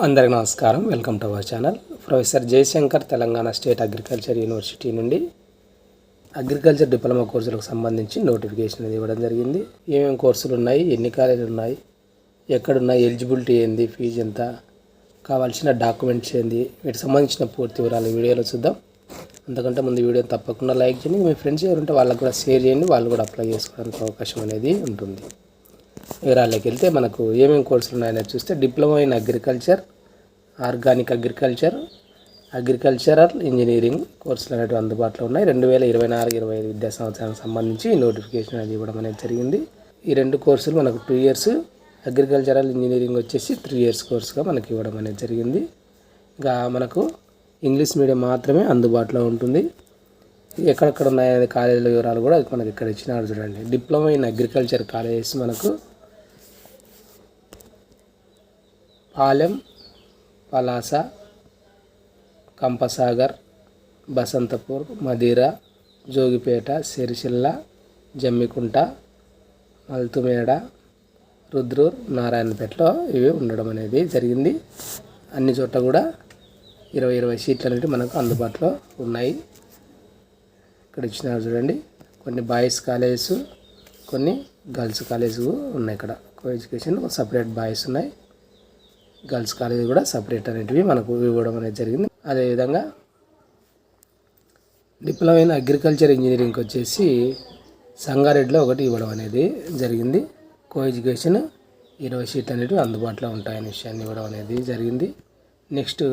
అందరికీ నమస్కారం. Welcome to our channel. Professor Jayashankar Telangana state agriculture university నుండి అగ్రికల్చర్ డిప్లొమా కోర్సులకు సంబంధించి నోటిఫికేషన్ అనేది ఇవ్వడం జరిగింది. ఏమేమి కోర్సులు ఉన్నాయి, ఎన్ని కాలేజీలు ఉన్నాయి, ఎక్కడున్నాయి, ఎలిజిబిలిటీ ఏంది, ఫీజు ఎంత, కావాల్సిన డాక్యుమెంట్స్ ఏంది, వీటికి సంబంధించిన పూర్తి వివరాలు వీడియోలో చూద్దాం. అంతకంటే ముందు వీడియో తప్పకుండా లైక్ చేయండి. మీ ఫ్రెండ్స్ ఎవరుంటే వాళ్ళకు కూడా షేర్ చేయండి, వాళ్ళు కూడా అప్లై చేసుకోవడానికి అవకాశం అనేది ఉంటుంది. వివరాల్లోకి వెళ్తే మనకు ఏమేమి కోర్సులు ఉన్నాయని చూస్తే diploma in agriculture, organic agriculture, agricultural engineering కోర్సులు అనేవి అందుబాటులో ఉన్నాయి. 2024-25 విద్యా సంవత్సరానికి సంబంధించి నోటిఫికేషన్ అనేది ఇవ్వడం అనేది జరిగింది. ఈ రెండు కోర్సులు మనకు 2 ఇయర్స్, అగ్రికల్చరల్ ఇంజనీరింగ్ వచ్చేసి 3 ఇయర్స్ కోర్సుగా మనకి ఇవ్వడం అనేది జరిగింది. ఇంకా మనకు ఇంగ్లీష్ మీడియం మాత్రమే అందుబాటులో ఉంటుంది. ఎక్కడెక్కడ ఉన్నాయనే కాలేజీల వివరాలు కూడా మనకి ఇక్కడ ఇచ్చినారు చూడండి. డిప్లొమా ఇన్ అగ్రికల్చర్ కాలేజెస్ మనకు పాలెం, పలాస, కంపసాగర్, బసంతపూర్, మదిర, జోగిపేట, సిరిసిల్ల, జమ్మికుంట, మల్తుమేడ, రుద్రూర్, నారాయణపేటలో ఇవి ఉండడం అనేది జరిగింది. అన్ని చోట్ల కూడా 20 సీట్లు అనేవి మనకు అందుబాటులో ఉన్నాయి. ఇక్కడ ఇచ్చినారు చూడండి. కొన్ని బాయ్స్ కాలేజెస్, కొన్ని గర్ల్స్ కాలేజెస్ ఉన్నాయి. ఇక్కడ కో ఎడ్యుకేషన్ సపరేట్ బాయ్స్ ఉన్నాయి, గర్ల్స్ కాలేజ్ కూడా సపరేట్ అనేటివి మనకు ఇవ్వడం అనేది జరిగింది. అదేవిధంగా డిప్లొమా ఇన్ అగ్రికల్చర్ ఇంజనీరింగ్కి వచ్చేసి సంగారెడ్డిలో ఒకటి ఇవ్వడం అనేది జరిగింది. కో ఎడ్యుకేషన్ 20 సీట్లు అనేవి అందుబాటులో ఉంటాయనే విషయాన్ని ఇవ్వడం అనేది జరిగింది. నెక్స్ట్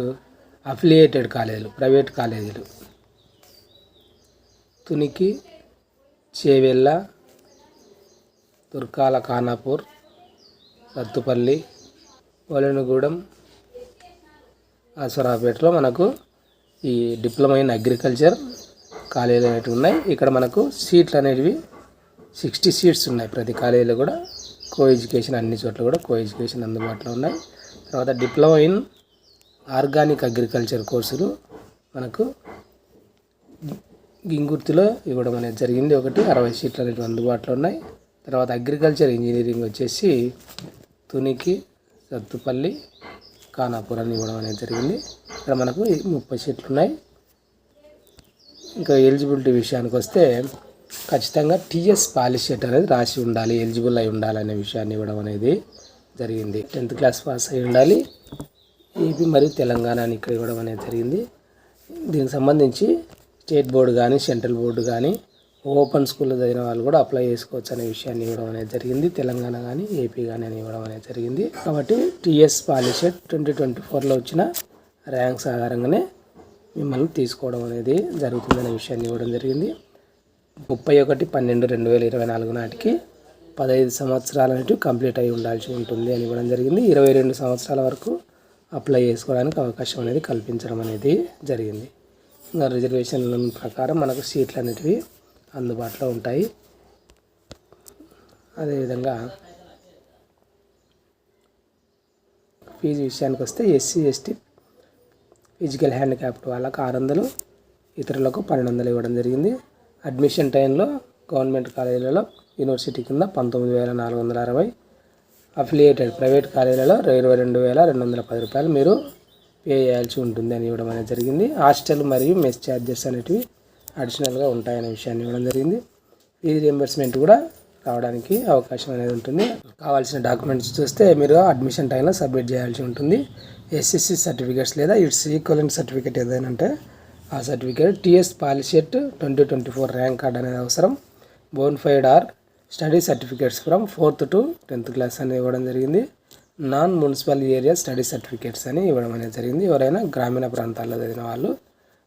అఫిలియేటెడ్ కాలేజీలు, ప్రైవేట్ కాలేజీలు తునికి, చేవెళ్ళ, తుర్కాల ఖానాపూర్, సత్తుపల్లి, ఒలెనుగూడెం, అసరాపేటలో మనకు ఈ డిప్లొమా ఇన్ అగ్రికల్చర్ కాలేజీలు అనేవి ఉన్నాయి. ఇక్కడ మనకు సీట్లు అనేవి 60 సీట్స్ ఉన్నాయి ప్రతి కాలేజీలో కూడా. కో ఎడ్యుకేషన్ అన్ని చోట్ల కూడా కో ఎడ్యుకేషన్ అందుబాటులో ఉన్నాయి. తర్వాత డిప్లొమా ఇన్ ఆర్గానిక్ అగ్రికల్చర్ కోర్సులు మనకు గింగుర్తిలో ఇవ్వడం అనేది జరిగింది. ఒకటి 60 సీట్లు అనేవి అందుబాటులో ఉన్నాయి. తర్వాత అగ్రికల్చర్ ఇంజనీరింగ్ వచ్చేసి తునికి, సత్తుపల్లి, ఖానాపూర్ అని ఇవ్వడం అనేది జరిగింది. ఇక్కడ మనకు 30 సీట్లు ఉన్నాయి. ఇంకా ఎలిజిబిలిటీ విషయానికి వస్తే ఖచ్చితంగా టీఎస్ పాలిసెట్ అనేది రాసి ఉండాలి, ఎలిజిబుల్ అయి ఉండాలనే విషయాన్ని ఇవ్వడం అనేది జరిగింది. 10th క్లాస్ పాస్ అయి ఉండాలి. ఏపీ మరియు తెలంగాణ అని ఇక్కడ ఇవ్వడం అనేది జరిగింది. దీనికి సంబంధించి స్టేట్ బోర్డు కానీ, సెంట్రల్ బోర్డు కానీ, ఓపెన్ స్కూల్లో చదివిన వాళ్ళు కూడా అప్లై చేసుకోవచ్చు అనే విషయాన్ని ఇవ్వడం అనేది జరిగింది. తెలంగాణ కానీ, ఏపీ కానీ అని ఇవ్వడం అనేది జరిగింది. కాబట్టి టీఎస్ పాలిసెట్ 2024లో వచ్చిన ర్యాంక్స్ ఆధారంగానే మిమ్మల్ని తీసుకోవడం అనేది జరుగుతుందనే విషయాన్ని ఇవ్వడం జరిగింది. 31/12/2024 నాటికి 15 సంవత్సరాలు అనేవి కంప్లీట్ అయి ఉండాల్సి ఉంటుంది అని ఇవ్వడం జరిగింది. 22 సంవత్సరాల వరకు అప్లై చేసుకోవడానికి అవకాశం అనేది కల్పించడం అనేది జరిగింది. ఇంకా రిజర్వేషన్ల ప్రకారం మనకు సీట్లు అనేటివి అందుబాటులో ఉంటాయి. అదేవిధంగా ఫీజు విషయానికి వస్తే ఎస్సీ, ఎస్టీ, ఫిజికల్ హ్యాండిక్యాప్డ్ వాళ్ళకు 600, ఇతరులకు 1200 ఇవ్వడం జరిగింది. అడ్మిషన్ టైంలో గవర్నమెంట్ కాలేజీలలో యూనివర్సిటీ కింద 19,460, అఫిలియేటెడ్ ప్రైవేట్ కాలేజీలలో 22,210 రూపాయలు మీరు పే చేయాల్సి ఉంటుంది అని ఇవ్వడం అనేది జరిగింది. హాస్టల్ మరియు మెస్ ఛార్జెస్ అనేటివి అడిషనల్గా ఉంటాయనే విషయాన్ని ఇవ్వడం జరిగింది. ఫీజు రియంబర్స్మెంట్ కూడా రావడానికి అవకాశం అనేది ఉంటుంది. కావాల్సిన డాక్యుమెంట్స్ చూస్తే మీరు అడ్మిషన్ టైంలో సబ్మిట్ చేయాల్సి ఉంటుంది. ఎస్ఎస్సి సర్టిఫికేట్స్ లేదా ఇట్స్ ఈక్వలెంట్ సర్టిఫికేట్ ఏదైనా అంటే ఆ certificate, TS POLYCET 2024 rank card అనేది అవసరం. Bonafide or study certificates from 4th to 10th class అని ఇవ్వడం జరిగింది. Non municipal area study certificates అని ఇవ్వడం అనేది జరిగింది. ఎవరైనా గ్రామీణ ప్రాంతాల్లో చదివిన వాళ్ళు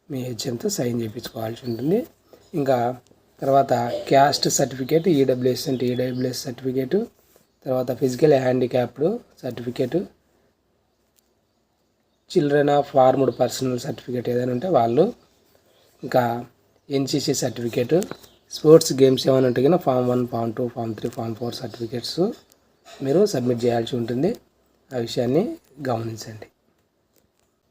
మీ హెచ్ఎంతో సైన్ చేయించుకోవాల్సి ఉంటుంది. ఇంకా తర్వాత క్యాస్ట్ సర్టిఫికేట్, ఈడబ్ల్యూఎస్ అంటే ఈడబ్ల్యూఎస్ సర్టిఫికేటు, తర్వాత physical handicapped certificate, children of formed personal certificate ఏదైనా ఉంటే వాళ్ళు, ఇంకా ఎన్సీసీ సర్టిఫికేటు, స్పోర్ట్స్ గేమ్స్ ఏమైనా ఉంటే కానీ form 1, form 2, form 3, form 4 certificates మీరు సబ్మిట్ చేయాల్సి ఉంటుంది. ఆ విషయాన్ని గమనించండి.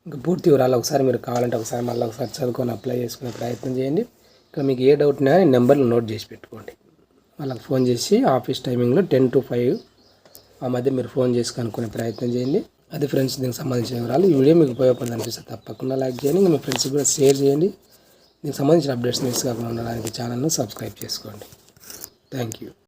ఇంకా పూర్తి వివరాలు ఒకసారి మీరు కావాలంటే ఒకసారి చదువుకొని అప్లై చేసుకునే ప్రయత్నం చేయండి. ఇక్కడ మీకు ఏ డౌట్ ఉన్నా నెంబర్లు నోట్ చేసి పెట్టుకోండి. వాళ్ళకి ఫోన్ చేసి ఆఫీస్ టైమింగ్లో 10 to 5 ఆ మధ్య మీరు ఫోన్ చేసి కనుక్కునే ప్రయత్నం చేయండి. అది ఫ్రెండ్స్ దీనికి సంబంధించిన వివరాలు. ఈ వీడియో మీకు ఉపయోగపడింది అనిపిస్తే తప్పకుండా లైక్ చేయండి. మీ ఫ్రెండ్స్కి కూడా షేర్ చేయండి. దీనికి సంబంధించిన అప్డేట్స్ మిస్ కాకుండా ఉండడానికి ఛానల్ను సబ్స్క్రైబ్ చేసుకోండి. Thank you.